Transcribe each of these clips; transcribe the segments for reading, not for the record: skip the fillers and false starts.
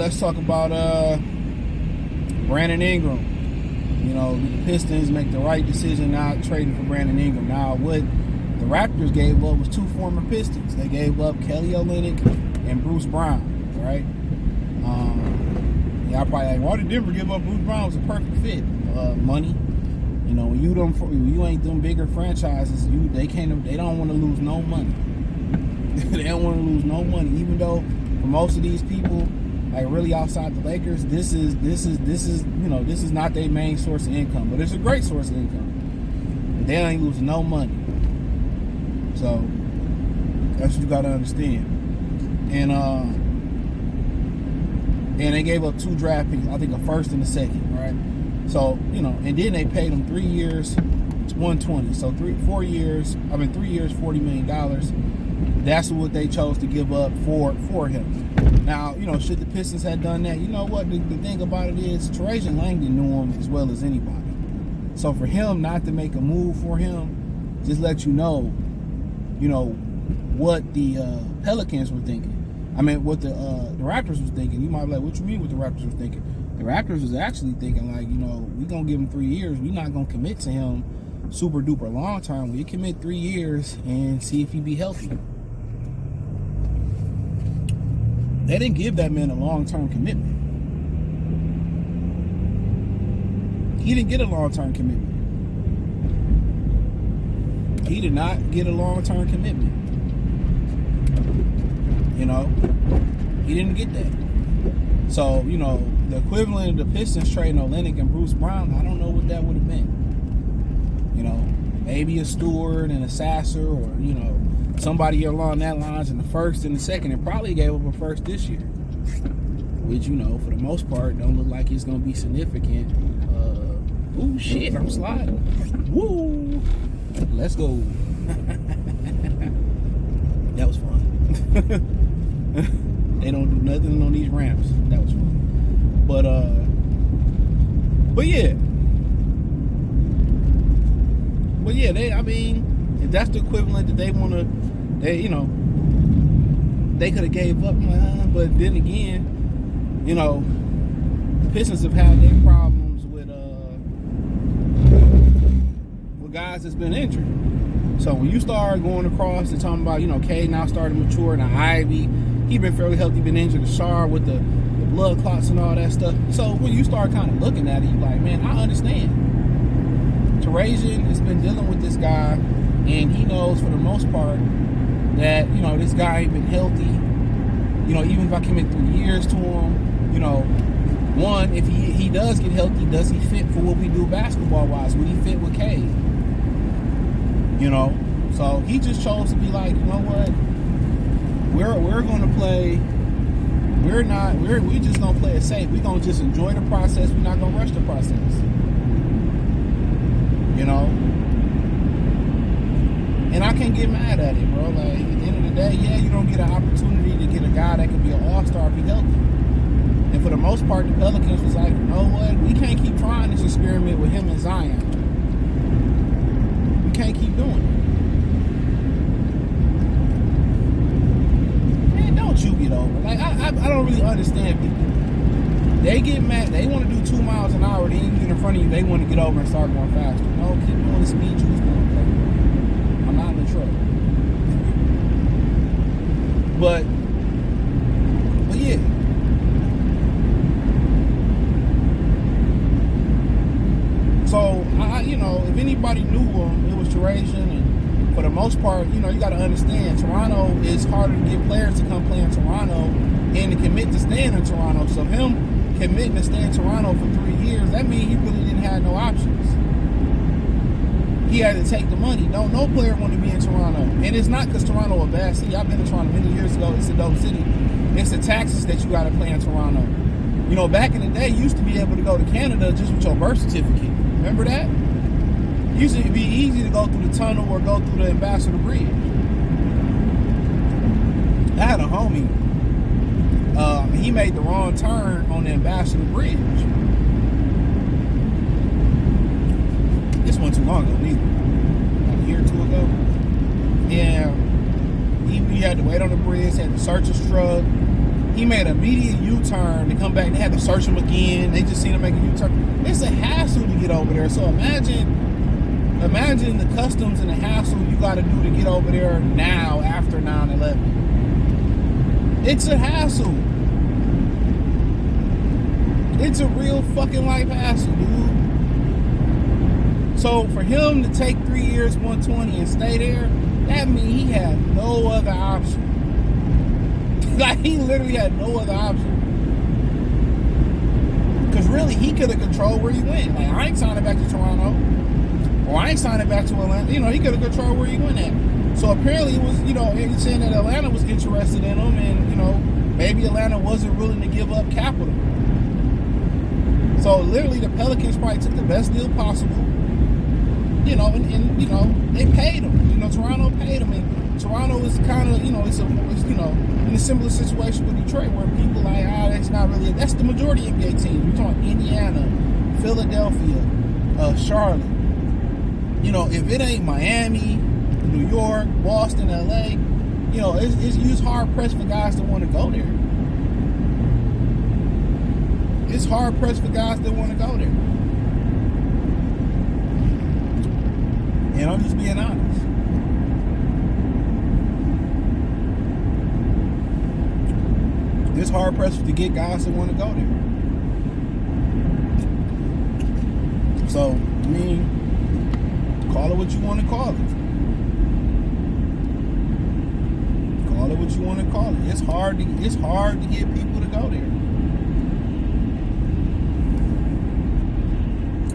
let's talk about Brandon Ingram. The Pistons make the right decision not trading for Brandon Ingram. Now, what the Raptors gave up was two former Pistons. They gave up Kelly Olynyk and Bruce Brown, right? Y'all probably like, why did Denver give up Bruce Brown? It was a perfect fit. Money. When you ain't them bigger franchises, they don't want to lose no money. They don't want to lose no money, even though for most of these people, like really outside the Lakers, this is not their main source of income, but it's a great source of income. But they ain't losing no money. So that's what you gotta understand. And they gave up 2 draft picks, I think a first and a second, right? So, and then they paid him 3 years, $120. So 3 years, $40 million. That's what they chose to give up for him. Now, should the Pistons have done that? You know what? The thing about it is, Trajan Langdon knew him as well as anybody. So for him not to make a move for him, just let you know what the Pelicans were thinking. I mean, what the Raptors was thinking. You might be like, what you mean what the Raptors was thinking? The Raptors was actually thinking like, we're going to give him 3 years. We're not going to commit to him super duper long term. We commit 3 years and see if he be healthy. They didn't give that man a long-term commitment. He didn't get a long-term commitment. He did not get a long-term commitment. He didn't get that. So, the equivalent of the Pistons trading Olynyk and Bruce Brown, I don't know what that would have been. Maybe a Stewart and a Sasser, or, somebody along that lines in the first and the second. It probably gave up a first this year, which, for the most part, don't look like it's going to be significant. Ooh, shit, I'm sliding. Woo! Let's go. That was fun. They don't do nothing on these ramps. That was fun. But yeah, if that's the equivalent that they want to, they could have gave up, but then again, the Pistons have had their problems with guys that's been injured. So when you start going across and talking about, Cade now starting to mature, now Ivy, he been fairly healthy, been injured, the Shar with the blood clots and all that stuff. So when you start kind of looking at it, you're like, man, I understand. Trajan has been dealing with this guy, and he knows for the most part that, this guy ain't been healthy. Even if I commit 3 years to him, one, if he does get healthy, does he fit for what we do basketball-wise? Would he fit with Cade? So he just chose to be like, you know what? We're gonna play. We just gonna play it safe. We're gonna just enjoy the process. We're not gonna rush the process. And I can't get mad at it, bro. Like, at the end of the day, yeah, you don't get an opportunity to get a guy that could be an all-star if he's healthy. And for the most part, the Pelicans was like, you know what? We can't keep trying this experiment with him and Zion. We can't keep doing it. Man, don't you get over. Like, I don't really understand people. They get mad. They want to do 2 miles an hour. They ain't get in front of you. They want to get over and start going faster. No, keep doing the speed you was going. I'm not in the truck. But yeah. So, if anybody knew him, it was Trajan. And for the most part, you got to understand, Toronto is harder to get players to come play in Toronto and to commit to staying in Toronto. So him committing to stay in Toronto for 3 years, that means he really didn't have no options. He had to take the money. No player wanted to be in Toronto. And it's not because Toronto a bad city. I've been to Toronto many years ago. It's a dope city. It's the taxes that you got to pay in Toronto. Back in the day, you used to be able to go to Canada just with your birth certificate. Remember that? It used to be easy to go through the tunnel or go through the Ambassador Bridge. I had a homie. He made the wrong turn on the Ambassador Bridge. This wasn't too long ago, neither. Like a year or two ago. And he had to wait on the bridge, had to search his truck. He made an immediate U-turn to come back. They had to search him again. They just seen him make a U-turn. It's a hassle to get over there. So imagine the customs and the hassle you got to do to get over there now after 9/11. It's a hassle. It's a real fucking life hassle, dude. So for him to take 3 years, 120 and stay there, that means he had no other option. Like, he literally had no other option. Because really, he could have controlled where he went. Like, I ain't signing back to Toronto. Or I ain't signing back to Atlanta. You know, he could have controlled where he went at. So apparently it was, you know, he's saying that Atlanta was interested in him. And, you know, maybe Atlanta wasn't willing to give up capital. So literally the Pelicans probably took the best deal possible. You know, and you know, they paid him. You know, Toronto paid him. And Toronto is kind of, you know, it's you know, in a similar situation with Detroit where people like, that's not really, that's the majority of NBA teams. We're talking Indiana, Philadelphia, Charlotte. You know, if it ain't Miami, New York, Boston, LA, you know, it's hard pressed for guys to want to go there. It's hard pressed for guys that want to go there. And I'm just being honest. It's hard pressed to get guys that want to go there. So, I mean, call it what you want to call it. Call it what you want to call it. It's hard to get people to go there.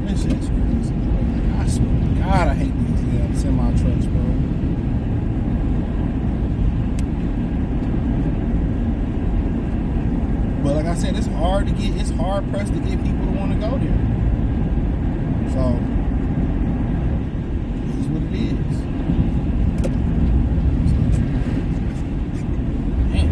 This shit's crazy, bro. I swear to God, I hate these damn semi trucks, bro. But like I said, it's hard pressed to get people to want to go there. So, it is what it is. Man.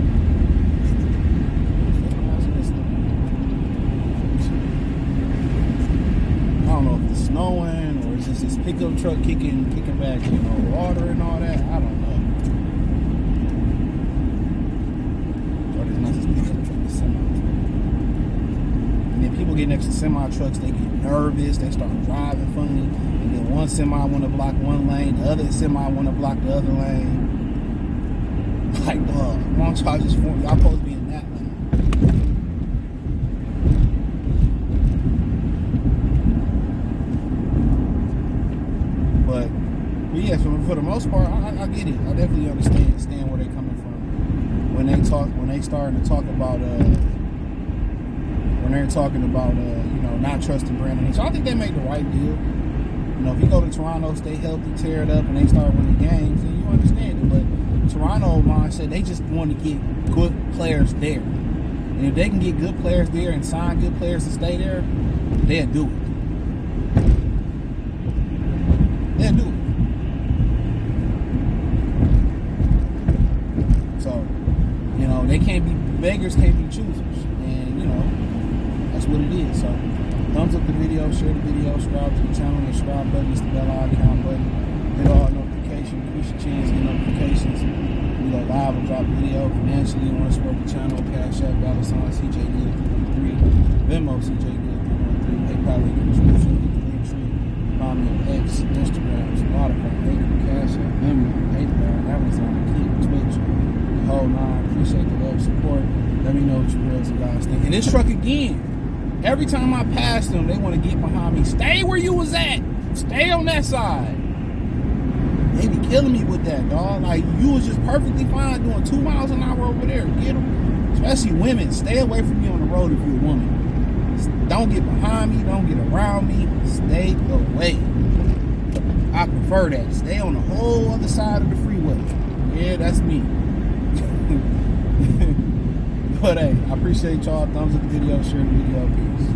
I don't know if it's snowing or is this pickup truck kicking back, you know, water and all that. I don't know. Or it's not this pickup truck, it's semi truck. And then people get next to semi trucks, they get nervous, they start driving funny, and then one semi want to block one lane, the other semi want to block the other lane. Like, dog, wrong charges for y'all supposed to be in that lane. But yeah, for the most part, I get it. I definitely understand where they're coming from when they starting to talk about when they're talking about you know, not trusting Brandon. So I think they made the right deal. You know, if you go to Toronto, stay healthy, tear it up, and they start winning games, then you understand it. But Toronto mindset, they just want to get good players there, and if they can get good players there and sign good players to stay there, they'll do it. They'll do it. So, you know, beggars can't be choosers. And, you know, that's what it is. So, thumbs up the video, share the video, subscribe to the channel, the subscribe button, it's the bell icon button, hit all notifications, increase your chance, get notifications. We go live and drop video. Financially, you want to support the channel, Cash App, $CJ Good 313, Venmo CJ Good 313, PayPal link in the description, hit the link tree. Find me on X, Instagram, Spotify, Anchor, Cash App, Venmo, PayPal, Amazon, Keep, Twitch, the whole nine. Appreciate the love, support. Let me know what you guys think. And this truck again, every time I pass them, they want to get behind me. Stay where you was at. Stay on that side. They be killing me with that, dog. Like, you was just perfectly fine doing 2 miles an hour over there. Get them. Especially women. Stay away from me on the road if you're a woman. Don't get behind me. Don't get around me. Stay away. I prefer that. Stay on the whole other side of the freeway. Yeah, that's me. But hey, I appreciate y'all. Thumbs up the video. Share the video. Peace.